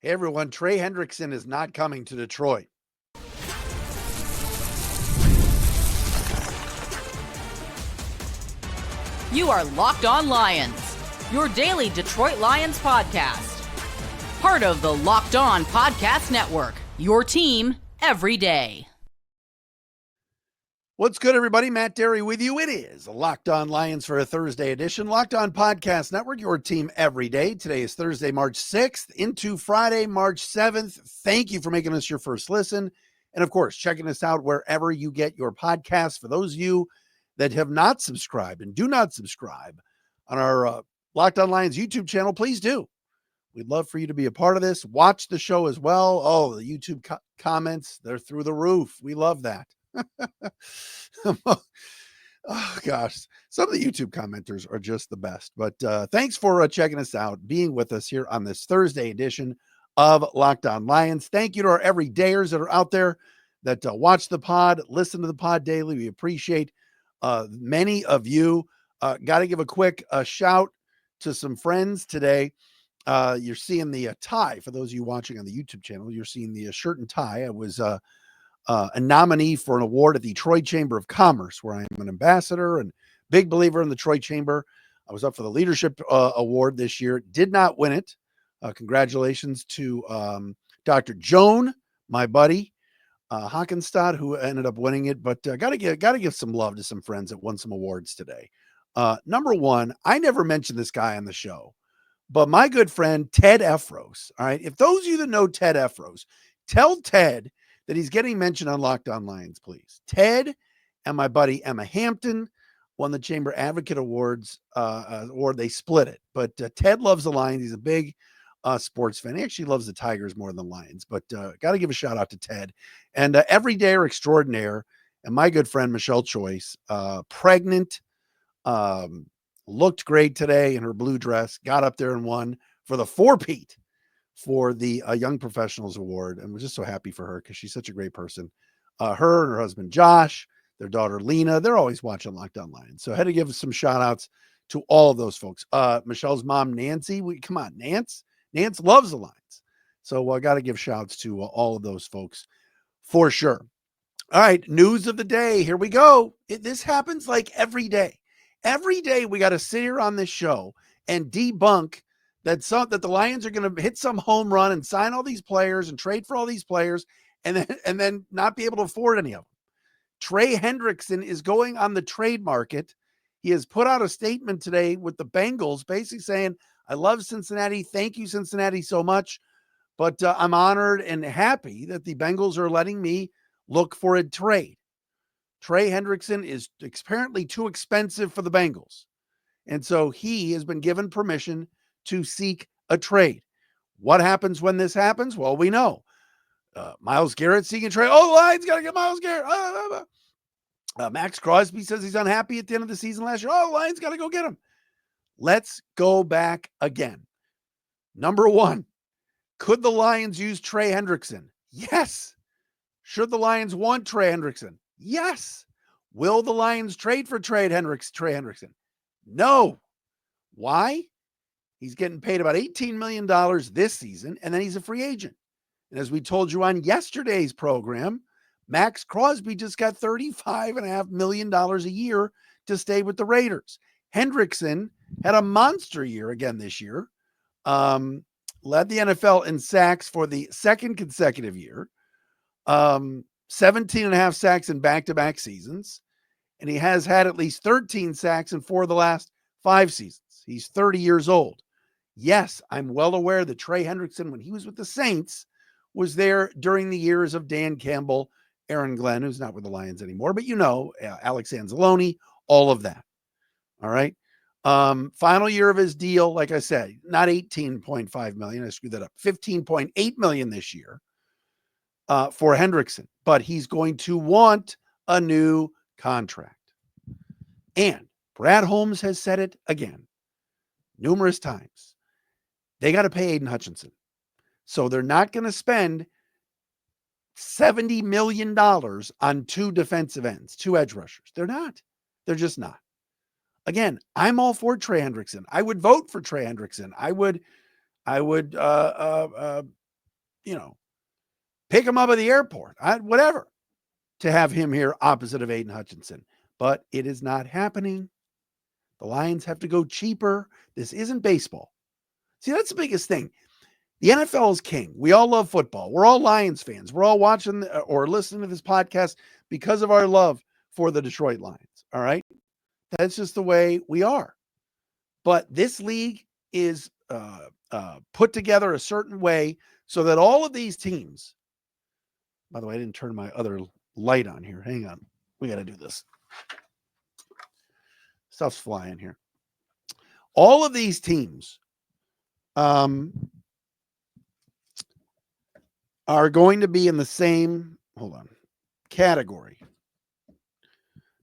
Hey, everyone. Trey Hendrickson is not coming to Detroit. You are Locked On Lions, your daily Detroit Lions podcast. Part of the Locked On Podcast Network, your team every day. What's good, everybody? Matt Derry with you. It is Locked On Lions for a Thursday edition. Locked On Podcast Network, your team every day. Today is Thursday, March 6th into Friday, March 7th. Thank you for making us your first listen. And, of course, checking us out wherever you get your podcasts. For those of you that have not subscribed and do not subscribe on our Locked On Lions YouTube channel, please do. We'd love for you to be a part of this. Watch the show as well. Oh, the YouTube comments, they're through the roof. We love that. Oh gosh, some of the YouTube commenters are just the best. But thanks for checking us out, being with us here on this Thursday edition of Locked On Lions. Thank you to our everydayers that are out there that watch the pod, listen to the pod daily. We appreciate many of you. Got to give a quick shout to some friends today. You're seeing the tie. For those of you watching on the YouTube channel, you're seeing the shirt and tie. I was a nominee for an award at the Troy Chamber of Commerce, where I am an ambassador and big believer in the Troy Chamber. I was up for the leadership award this year. Did not win it. Congratulations to Dr. Joan, my buddy, Hockenstad, who ended up winning it. But gotta give some love to some friends that won some awards today. Number one, I never mentioned this guy on the show, but my good friend Ted Efros. All right, if those of you that know Ted Efros, tell Ted that he's getting mentioned on Locked On Lions, please. Ted and my buddy Emma Hampton won the Chamber Advocate Awards award. They split it, but Ted loves the Lions. He's a big sports fan. He actually loves the Tigers more than the Lions, but got to give a shout out to Ted and everydayer extraordinaire and my good friend Michelle Choice, pregnant, looked great today in her blue dress, got up there and won for the four-peat for the Young Professionals Award. And we're just so happy for her because she's such a great person. Her and her husband, Josh, their daughter, Lena, they're always watching Locked On Lions. So I had to give some shout outs to all of those folks. Michelle's mom, Nancy, come on, Nance loves the Lions. So I got to give shouts to all of those folks for sure. All right. News of the day. Here we go. This happens like every day. Every day we got to sit here on this show and debunk that the Lions are going to hit some home run and sign all these players and trade for all these players and then not be able to afford any of them. Trey Hendrickson is going on the trade market. He has put out a statement today with the Bengals basically saying, I love Cincinnati. Thank you, Cincinnati, so much. But I'm honored and happy that the Bengals are letting me look for a trade. Trey Hendrickson is apparently too expensive for the Bengals. And so he has been given permission to seek a trade. What happens when this happens? Well, we know. Myles Garrett seeking a trade. Oh, the Lions got to get Myles Garrett. Max Crosby says he's unhappy at the end of the season last year. Oh, the Lions got to go get him. Let's go back again. Number one, could the Lions use Trey Hendrickson? Yes. Should the Lions want Trey Hendrickson? Yes. Will the Lions trade for Trey Hendrickson? No. Why? He's getting paid about $18 million this season, and then he's a free agent. And as we told you on yesterday's program, Max Crosby just got $35.5 million a year to stay with the Raiders. Hendrickson had a monster year again this year, led the NFL in sacks for the second consecutive year, 17.5 sacks in back-to-back seasons, and he has had at least 13 sacks in 4 of the last 5 seasons. He's 30 years old. Yes, I'm well aware that Trey Hendrickson, when he was with the Saints, was there during the years of Dan Campbell, Aaron Glenn, who's not with the Lions anymore, but Alex Anzalone, all of that. All right. Final year of his deal, like I said, not 18.5 million. I screwed that up. 15.8 million this year for Hendrickson, but he's going to want a new contract. And Brad Holmes has said it again, numerous times. They got to pay Aiden Hutchinson. So they're not going to spend $70 million on 2 defensive ends, 2 edge rushers. They're not. They're just not. Again, I'm all for Trey Hendrickson. I would vote for Trey Hendrickson. I would pick him up at the airport, whatever, to have him here opposite of Aiden Hutchinson. But it is not happening. The Lions have to go cheaper. This isn't baseball. See, that's the biggest thing. The NFL is king. We all love football. We're all Lions fans. We're all watching or listening to this podcast because of our love for the Detroit Lions. All right. That's just the way we are. But this league is put together a certain way so that all of these teams, by the way, I didn't turn my other light on here. Hang on. We got to do this. Stuff's flying here. All of these teams are going to be in the same, category.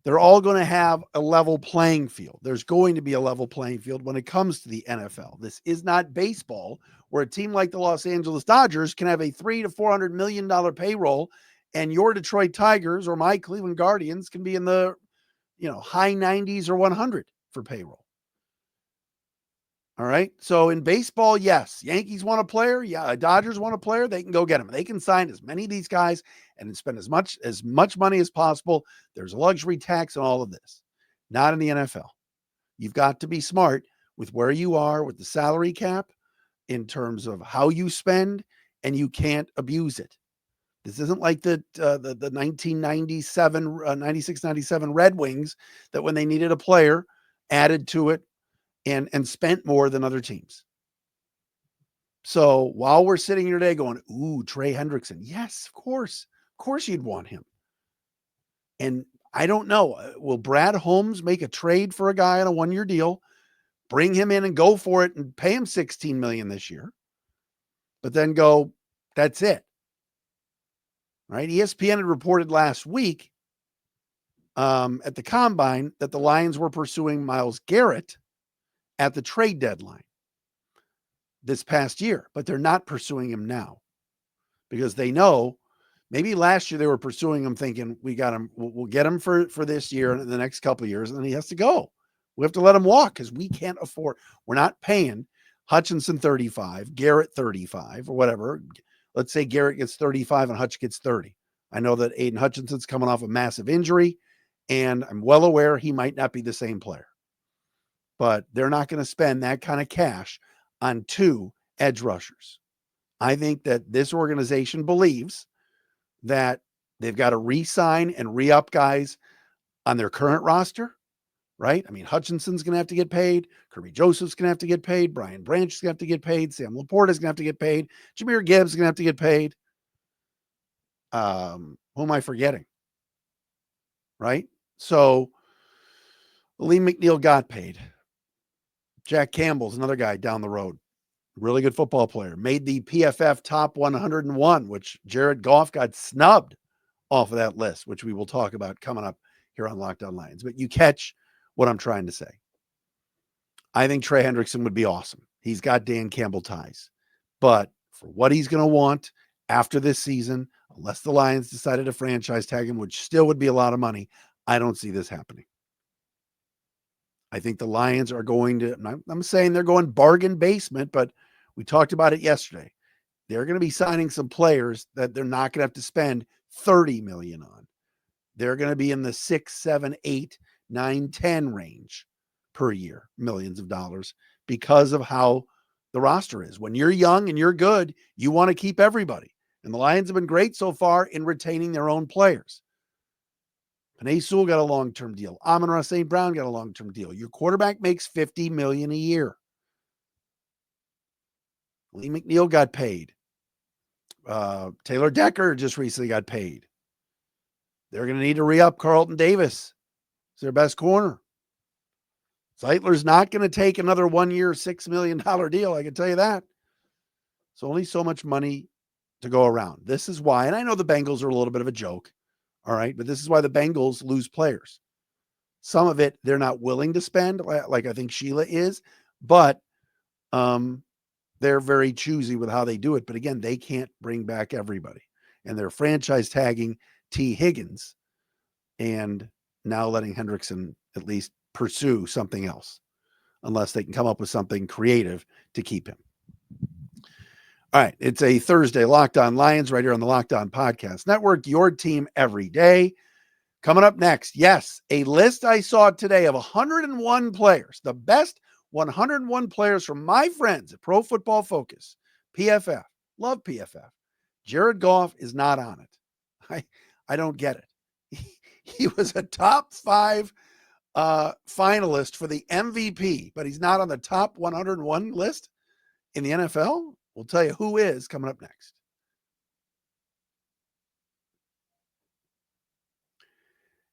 They're all going to have a level playing field. There's going to be a level playing field when it comes to the NFL. This is not baseball, where a team like the Los Angeles Dodgers can have a $300 to $400 million payroll, and your Detroit Tigers or my Cleveland Guardians can be in the high 90s or 100 for payroll. All right. So in baseball, yes, Yankees want a player. Yeah, Dodgers want a player. They can go get him. They can sign as many of these guys and spend as much money as possible. There's a luxury tax and all of this. Not in the NFL. You've got to be smart with where you are with the salary cap in terms of how you spend, and you can't abuse it. This isn't like the 1997, 96, 97 Red Wings that when they needed a player added to it and spent more than other teams. So while we're sitting here today going, ooh, Trey Hendrickson. Yes, of course you'd want him. And I don't know, will Brad Holmes make a trade for a guy on a 1-year deal, bring him in and go for it and pay him $16 million this year, but then go, that's it. Right? ESPN had reported last week at the Combine that the Lions were pursuing Myles Garrett at the trade deadline this past year, but they're not pursuing him now because they know maybe last year they were pursuing him thinking we got him, we'll get him for this year and the next couple of years, and then he has to go. We have to let him walk because we can't afford, we're not paying Hutchinson 35, Garrett 35 or whatever. Let's say Garrett gets 35 and Hutch gets 30. I know that Aiden Hutchinson's coming off a massive injury, and I'm well aware he might not be the same player. But they're not going to spend that kind of cash on 2 edge rushers. I think that this organization believes that they've got to re-sign and re-up guys on their current roster, right? I mean, Hutchinson's going to have to get paid. Kirby Joseph's going to have to get paid. Brian Branch is going to have to get paid. Sam Laporta is going to have to get paid. Jahmyr Gibbs is going to have to get paid. Who am I forgetting? Right? So Lee McNeil got paid. Jack Campbell's another guy down the road. Really good football player. Made the PFF top 101, which Jared Goff got snubbed off of that list, which we will talk about coming up here on Locked On Lions. But you catch what I'm trying to say. I think Trey Hendrickson would be awesome. He's got Dan Campbell ties. But for what he's going to want after this season, unless the Lions decided to franchise tag him, which still would be a lot of money, I don't see this happening. I think the Lions are going to, I'm saying they're going bargain basement, but we talked about it yesterday. They're going to be signing some players that they're not going to have to spend $30 million on. They're going to be in the 6, 7, 8, 9, 10 range per year, millions of dollars, because of how the roster is. When you're young and you're good, you want to keep everybody. And the Lions have been great so far in retaining their own players. Penei Sewell got a long-term deal. Amon-Ra St. Brown got a long-term deal. Your quarterback makes $50 million a year. Lee McNeil got paid. Taylor Decker just recently got paid. They're going to need to re-up Carlton Davis. It's their best corner. Zeitler's not going to take another 1-year, $6 million deal. I can tell you that. It's only so much money to go around. This is why, and I know the Bengals are a little bit of a joke. All right. But this is why the Bengals lose players. Some of it they're not willing to spend, like I think Sheila is, but they're very choosy with how they do it. But again, they can't bring back everybody. And they're franchise tagging T. Higgins and now letting Hendrickson at least pursue something else, unless they can come up with something creative to keep him. All right. It's a Thursday Locked On Lions right here on the Locked On Podcast Network, your team every day. Coming up next, yes, a list I saw today of 101 players, the best 101 players from my friends at Pro Football Focus, PFF. Love PFF. Jared Goff is not on it. I don't get it. He was a top 5 finalist for the MVP, but he's not on the top 101 list in the NFL. We'll tell you who is coming up next.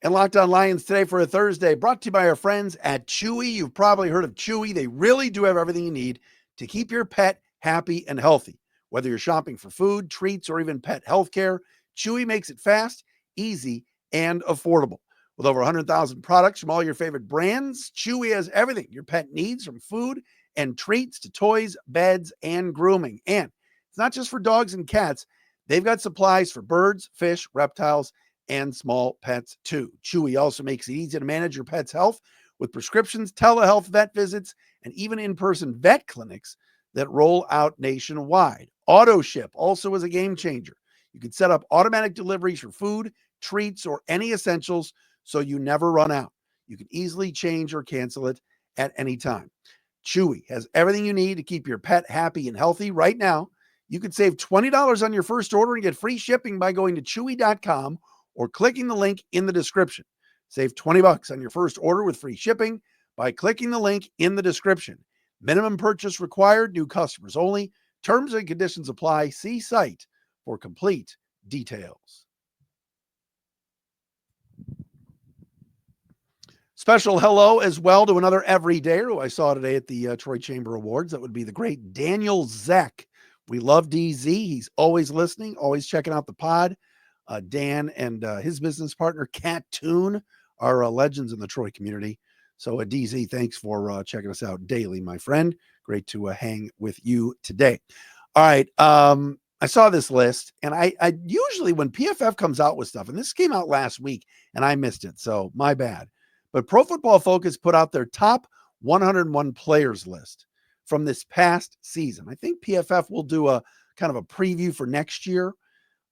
And Locked On Lions today for a Thursday, brought to you by our friends at Chewy. You've probably heard of Chewy. They really do have everything you need to keep your pet happy and healthy. Whether you're shopping for food, treats, or even pet healthcare, Chewy makes it fast, easy, and affordable. With over 100,000 products from all your favorite brands, Chewy has everything your pet needs, from food and treats to toys, beds, and grooming. And it's not just for dogs and cats. They've got supplies for birds, fish, reptiles, and small pets too. Chewy also makes it easy to manage your pet's health with prescriptions, telehealth, vet visits, and even in-person vet clinics that roll out nationwide. Auto Ship also is a game changer. You can set up automatic deliveries for food, treats, or any essentials so you never run out. You can easily change or cancel it at any time. Chewy has everything you need to keep your pet happy and healthy. Right now, you can save $20 on your first order and get free shipping by going to chewy.com or clicking the link in the description. Save $20 on your first order with free shipping by clicking the link in the description. Minimum purchase required, new customers only. Terms and conditions apply. See site for complete details. Special hello as well to another everydayer who I saw today at the Troy Chamber Awards. That would be the great Daniel Zeck. We love DZ. He's always listening, always checking out the pod. Dan and his business partner, Cat Toon, are legends in the Troy community. So DZ, thanks for checking us out daily, my friend. Great to hang with you today. All right. I saw this list, and I usually, when PFF comes out with stuff, and this came out last week, and I missed it, so my bad. But Pro Football Focus put out their top 101 players list from this past season. I think PFF will do a kind of a preview for next year,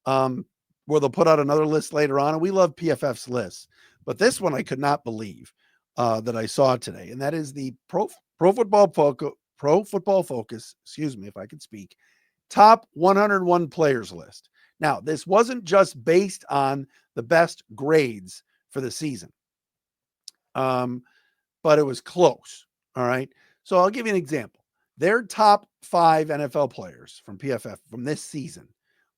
where they'll put out another list later on. And we love PFF's lists. But this one I could not believe that I saw today. And that is the Pro Football Focus, excuse me if I could speak, top 101 players list. Now, this wasn't just based on the best grades for the season, but it was close. All right. So I'll give you an example. Their top 5 NFL players from PFF from this season: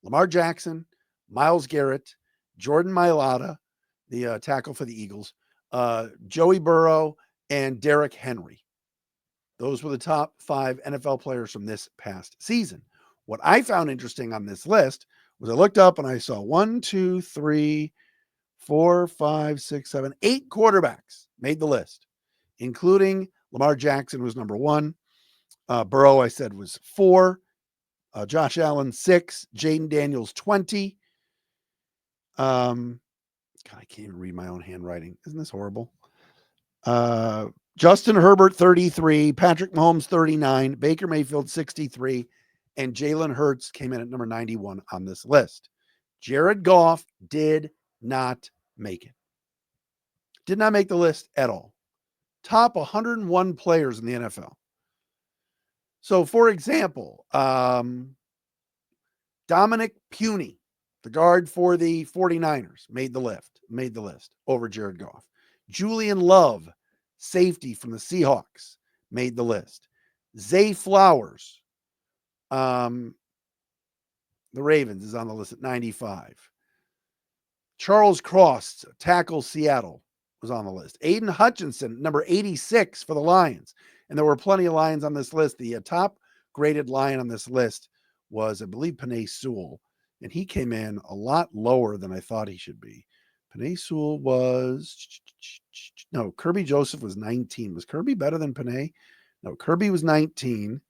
Lamar Jackson, Myles Garrett, Jordan Mailata, the tackle for the Eagles, Joey Burrow, and Derrick Henry. Those were the top 5 NFL players from this past season. What I found interesting on this list was I looked up and I saw 1, 2, 3, 4, 5, 6, 7, 8 quarterbacks made the list, including Lamar Jackson was number 1. Burrow, I said, was 4. Josh Allen, 6. Jaden Daniels, 20. God, I can't even read my own handwriting. Isn't this horrible? Justin Herbert, 33. Patrick Mahomes, 39. Baker Mayfield, 63. And Jalen Hurts came in at number 91 on this list. Jared Goff did not make it. Did not make the list at all. Top 101 players in the NFL. So, for example, Dominic Puny, the guard for the 49ers, made the list over Jared Goff. Julian Love, safety from the Seahawks, made the list. Zay Flowers, the Ravens, is on the list at 95. Charles Cross, tackle Seattle, was on the list. Aiden Hutchinson, number 86 for the Lions. And there were plenty of Lions on this list. The top graded Lion on this list was, I believe, Penei Sewell. And he came in a lot lower than I thought he should be. Penei Sewell was, no, Kirby Joseph was 19. Was Kirby better than Penei? No, Kirby was 19.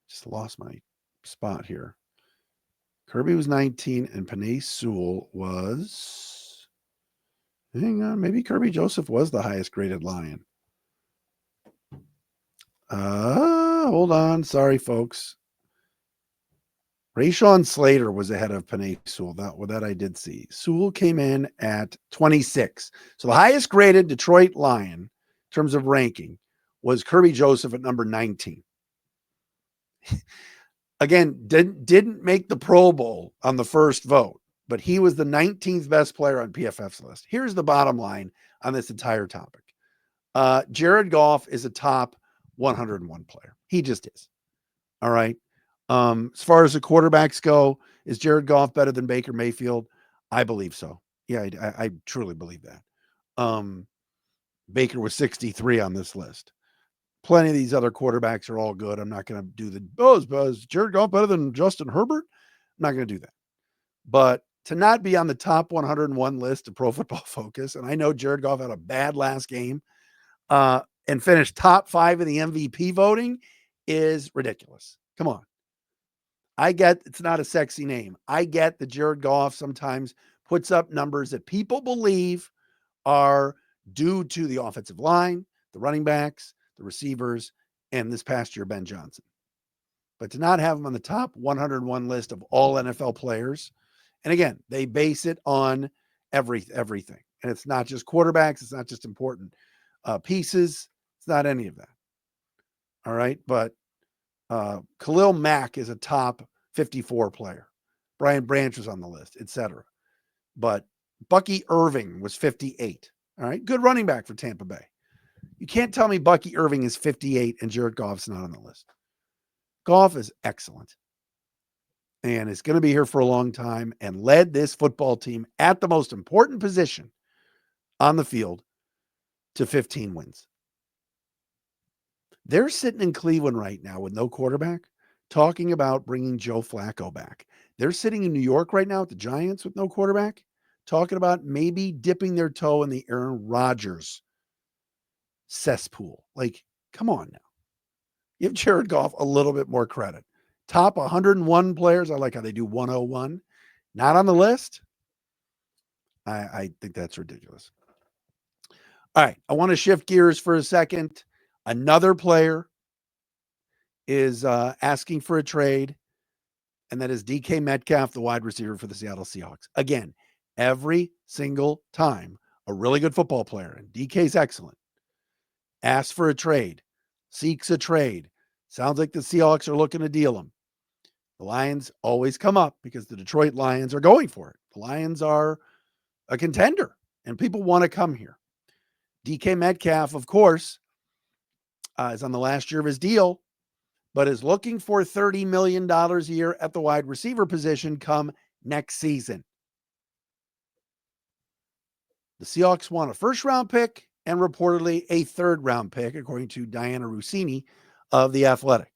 Just lost my spot here. Kirby was 19 and Penei Sewell was, hang on, maybe Kirby Joseph was the highest graded Lion. Hold on. Sorry, folks. Rashawn Slater was ahead of Penei Sewell. That I did see. Sewell came in at 26. So the highest graded Detroit Lion in terms of ranking was Kirby Joseph at number 19. Again, didn't make the Pro Bowl on the first vote, but he was the 19th best player on PFF's list. Here's the bottom line on this entire topic. Jared Goff is a top 101 player. He just is. All right. As far as the quarterbacks go, is Jared Goff better than Baker Mayfield? I believe so. Yeah, I truly believe that. Baker was 63 on this list. Plenty of these other quarterbacks are all good. I'm not going to do is Jared Goff better than Justin Herbert? I'm not going to do that. But to not be on the top 101 list of Pro Football Focus, and I know Jared Goff had a bad last game, and finished top 5 in the MVP voting is ridiculous. Come on. I get it's not a sexy name. I get that Jared Goff sometimes puts up numbers that people believe are due to the offensive line, the running backs, the receivers, and this past year, Ben Johnson. But to not have him on the top 101 list of all NFL players, and again, they base it on everything. And it's not just quarterbacks. It's not just important pieces. It's not any of that. All right. But Khalil Mack is a top 54 player. Brian Branch was on the list, etc. But Bucky Irving was 58. All right. Good running back for Tampa Bay. You can't tell me Bucky Irving is 58 and Jared Goff's not on the list. Goff is excellent and is going to be here for a long time and led this football team at the most important position on the field to 15 wins. They're sitting in Cleveland right now with no quarterback, talking about bringing Joe Flacco back. They're sitting in New York right now with the Giants with no quarterback, talking about maybe dipping their toe in the Aaron Rodgers cesspool. Like, come on now. Give Jared Goff a little bit more credit. Top 101 players. I like how they do 101. Not on the list. I think that's ridiculous. All right. I want to shift gears for a second. Another player is asking for a trade, and that is DK Metcalf, the wide receiver for the Seattle Seahawks. Again, every single time a really good football player, and DK's excellent, asks for a trade, seeks a trade, sounds like the Seahawks are looking to deal him. The Lions always come up because the Detroit Lions are going for it. The Lions are a contender, and people want to come here. DK Metcalf, of course, is on the last year of his deal, but is looking for $30 million a year at the wide receiver position come next season. The Seahawks want a first-round pick and reportedly a third-round pick, according to Diana Rossini of The Athletic.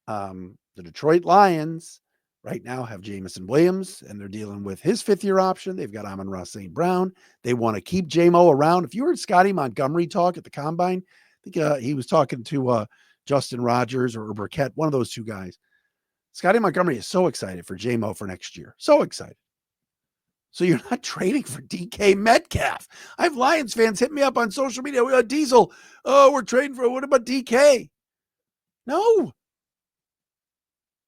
The Detroit Lions right now have Jamison Williams, and they're dealing with his fifth-year option. They've got Amon-Ra St. Brown. They want to keep J-Mo around. If you heard Scotty Montgomery talk at the Combine, I think he was talking to Justin Rogers or Burkett, one of those two guys. Scotty Montgomery is so excited for J-Mo for next year. So excited. So you're not trading for DK Metcalf. I have Lions fans hit me up on social media. Diesel, we're trading for, what about DK? No.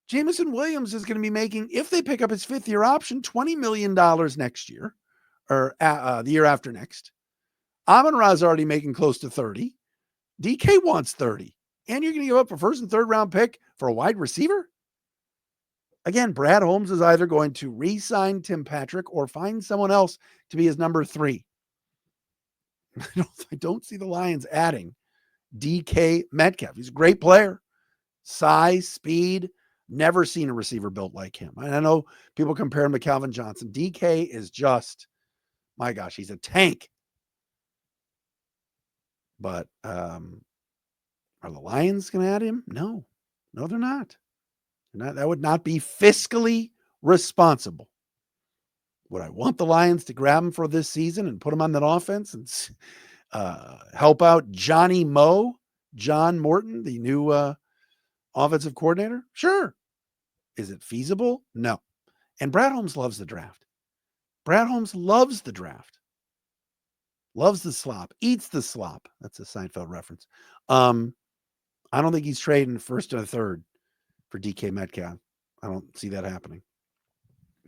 Jamison Williams is going to be making, if they pick up his fifth-year option, $20 million next year, or the year after next. Amon-Ra's already making close to 30. DK wants 30. And you're going to give up a first and third round pick for a wide receiver? Again, Brad Holmes is either going to re-sign Tim Patrick or find someone else to be his number 3. I don't see the Lions adding DK Metcalf. He's a great player. Size, speed, never seen a receiver built like him. And I know people compare him to Calvin Johnson. DK is just, my gosh, he's a tank. But are the Lions going to add him? No, they're not. That would not be fiscally responsible. Would I want the Lions to grab him for this season and put him on that offense and help out John Morton, the new offensive coordinator? Sure. Is it feasible? No. And Brad Holmes loves the draft. Brad Holmes loves the draft. Loves the slop. Eats the slop. That's a Seinfeld reference. I don't think he's trading first or third for DK Metcalf. I don't see that happening.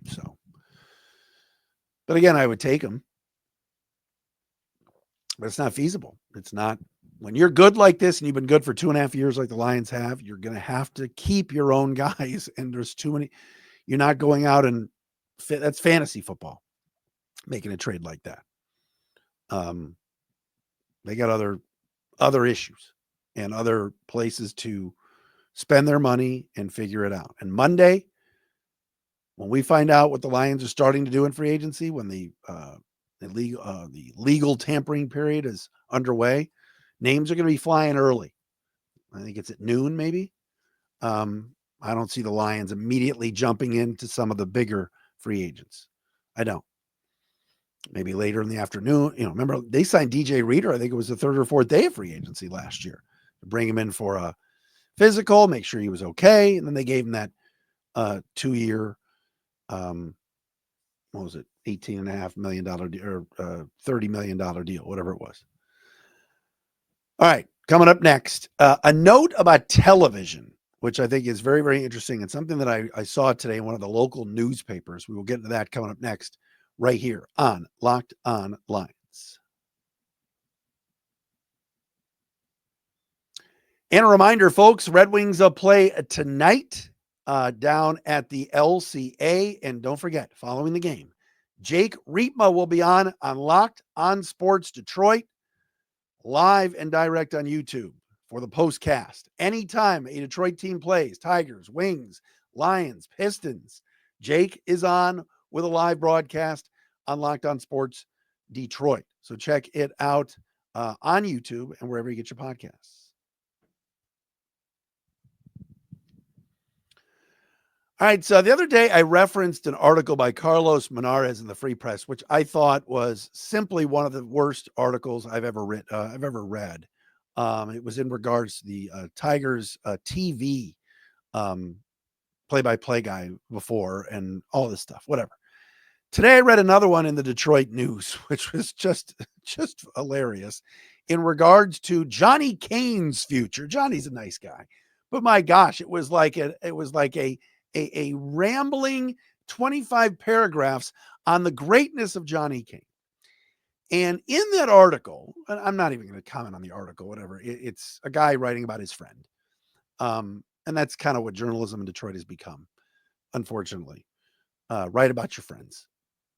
So, but again, I would take him, but it's not feasible. It's not. When you're good like this and you've been good for 2.5 years like the Lions have, you're going to have to keep your own guys. And there's too many. You're not going out and that's fantasy football, making a trade like that. They got other issues and other places to spend their money and figure it out. And Monday, when we find out what the Lions are starting to do in free agency, when the legal tampering period is underway, names are going to be flying early. I think it's at noon, maybe. I don't see the Lions immediately jumping into some of the bigger free agents. I don't. Maybe later in the afternoon. Remember they signed DJ Reader. I think it was the third or fourth day of free agency last year to bring him in for a physical, make sure he was okay. And then they gave him that 2-year, what was it? $18.5 million or $30 million deal, whatever it was. All right. Coming up next, a note about television, which I think is very, very interesting and something that I saw today in one of the local newspapers. We will get into that coming up next, right here on Locked On Lions. And a reminder, folks, Red Wings play tonight down at the LCA. And don't forget, following the game, Jake Riepma will be on Locked On Sports Detroit, live and direct on YouTube for the postcast. Anytime a Detroit team plays, Tigers, Wings, Lions, Pistons, Jake is on with a live broadcast on Locked On Sports Detroit. So check it out on YouTube and wherever you get your podcasts. All right, so the other day I referenced an article by Carlos Monarez in the Free Press, which I thought was simply one of the worst articles I've ever read. It was in regards to the Tigers TV play-by-play guy before and all this stuff, whatever. Today I read another one in the Detroit News, which was just hilarious in regards to Johnny Kane's future. Johnny's a nice guy, but my gosh, it was like a rambling 25 paragraphs on the greatness of Johnny Kane. And in that article, I'm not even going to comment on the article, whatever. It's a guy writing about his friend. And that's kind of what journalism in Detroit has become, unfortunately. Write about your friends.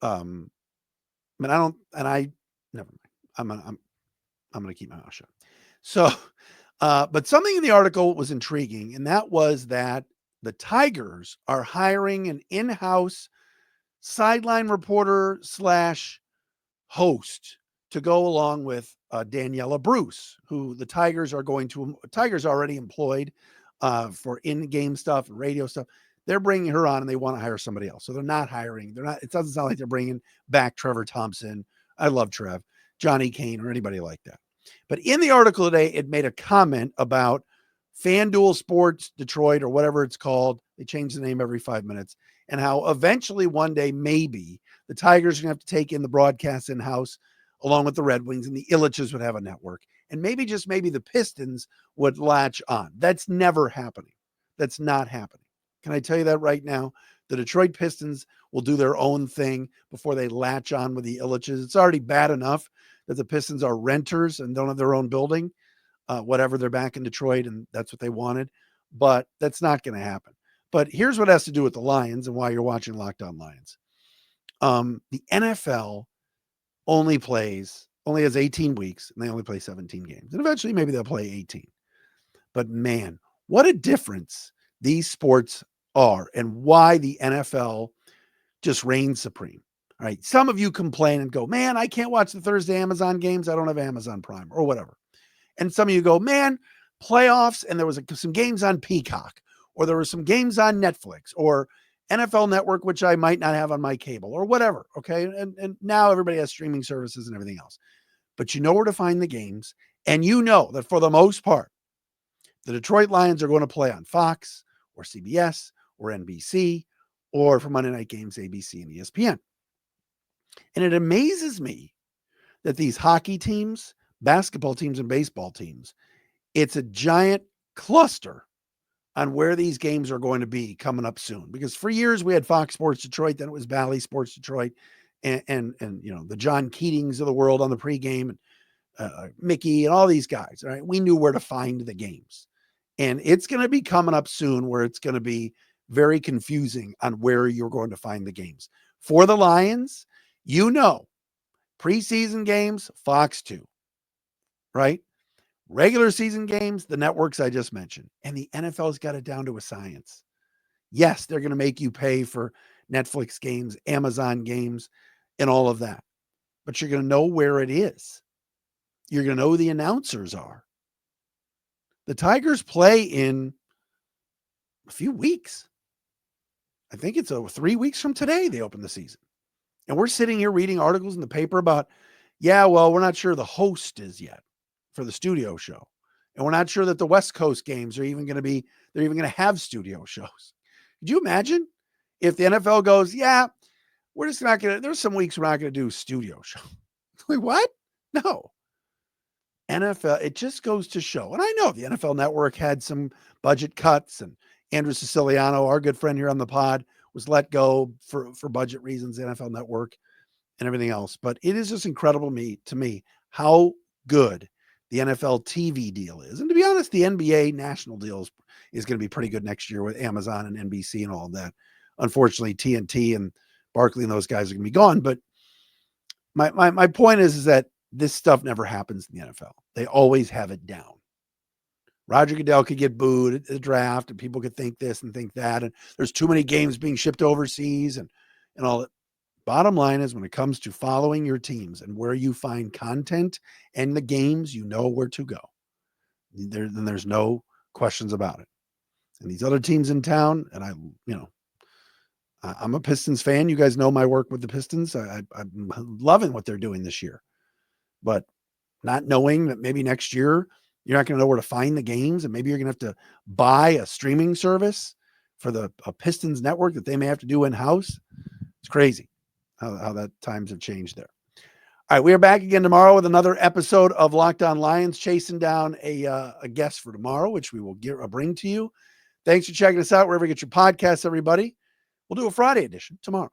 Never mind. I'm going to keep my mouth shut. So, but something in the article was intriguing, and that was that the Tigers are hiring an in-house sideline reporter / host to go along with Daniela Bruce, who the Tigers already employed for in-game stuff and radio stuff. They're bringing her on and they want to hire somebody else. So they're not hiring. It doesn't sound like they're bringing back Trevor Thompson. I love Trev, Johnny Kane, or anybody like that. But in the article today, it made a comment about FanDuel Sports Detroit, or whatever it's called. They change the name every 5 minutes, and how eventually one day, maybe the Tigers are going to have to take in the broadcast in-house along with the Red Wings, and the Illiches would have a network, and maybe the Pistons would latch on. That's never happening. That's not happening. Can I tell you that right now? The Detroit Pistons will do their own thing before they latch on with the Illiches. It's already bad enough that the Pistons are renters and don't have their own building. Whatever, they're back in Detroit and that's what they wanted, but that's not going to happen. But here's what has to do with the Lions and why you're watching Locked On Lions. The NFL only has 18 weeks and they only play 17 games. And eventually maybe they'll play 18. But man, what a difference these sports are and why the NFL just reigns supreme. All right. Some of you complain and go, man, I can't watch the Thursday Amazon games. I don't have Amazon Prime or whatever. And some of you go, man, playoffs, and there was some games on Peacock, or there were some games on Netflix, or NFL Network, which I might not have on my cable, or whatever, okay? And now everybody has streaming services and everything else. But you know where to find the games, and you know that for the most part, the Detroit Lions are going to play on Fox, or CBS, or NBC, or for Monday night games, ABC and ESPN. And it amazes me that these hockey teams, basketball teams, and baseball teams, it's a giant cluster on where these games are going to be coming up soon. Because for years we had Fox Sports Detroit, then it was Bally Sports Detroit, and the John Keatings of the world on the pregame, and Mickey and all these guys. Right, we knew where to find the games, and it's going to be coming up soon where it's going to be very confusing on where you're going to find the games for the Lions. Preseason games, Fox 2, right? Regular season games, the networks I just mentioned. And the NFL's got it down to a science. Yes, they're going to make you pay for Netflix games, Amazon games, and all of that. But you're going to know where it is. You're going to know who the announcers are. The Tigers play in a few weeks. I think it's 3 weeks from today they open the season. And we're sitting here reading articles in the paper about, we're not sure the host is yet for the studio show. And we're not sure that the West Coast games they're even going to have studio shows. Could you imagine if the NFL goes, we're just not going to, there's some weeks we're not going to do studio show. Like, what? No. NFL, it just goes to show. And I know the NFL Network had some budget cuts, and Andrew Siciliano, our good friend here on the pod, was let go for budget reasons, the NFL Network and everything else. But it is just incredible to me how good the NFL TV deal is. And to be honest, the NBA national deal is going to be pretty good next year with Amazon and NBC and all of that. Unfortunately, TNT and Barkley and those guys are going to be gone. But my point is that this stuff never happens in the NFL. They always have it down. Roger Goodell could get booed at the draft, and people could think this and think that. And there's too many games being shipped overseas and all that. Bottom line is, when it comes to following your teams and where you find content and the games, you know where to go. There's no questions about it. And these other teams in town, and I'm a Pistons fan. You guys know my work with the Pistons. I'm loving what they're doing this year. But not knowing that maybe next year you're not going to know where to find the games, and maybe you're going to have to buy a streaming service for a Pistons network that they may have to do in-house. It's crazy how that times have changed there. All right, we are back again tomorrow with another episode of Locked On Lions, chasing down a guest for tomorrow, which we will bring to you. Thanks for checking us out wherever you get your podcasts, everybody. We'll do a Friday edition tomorrow.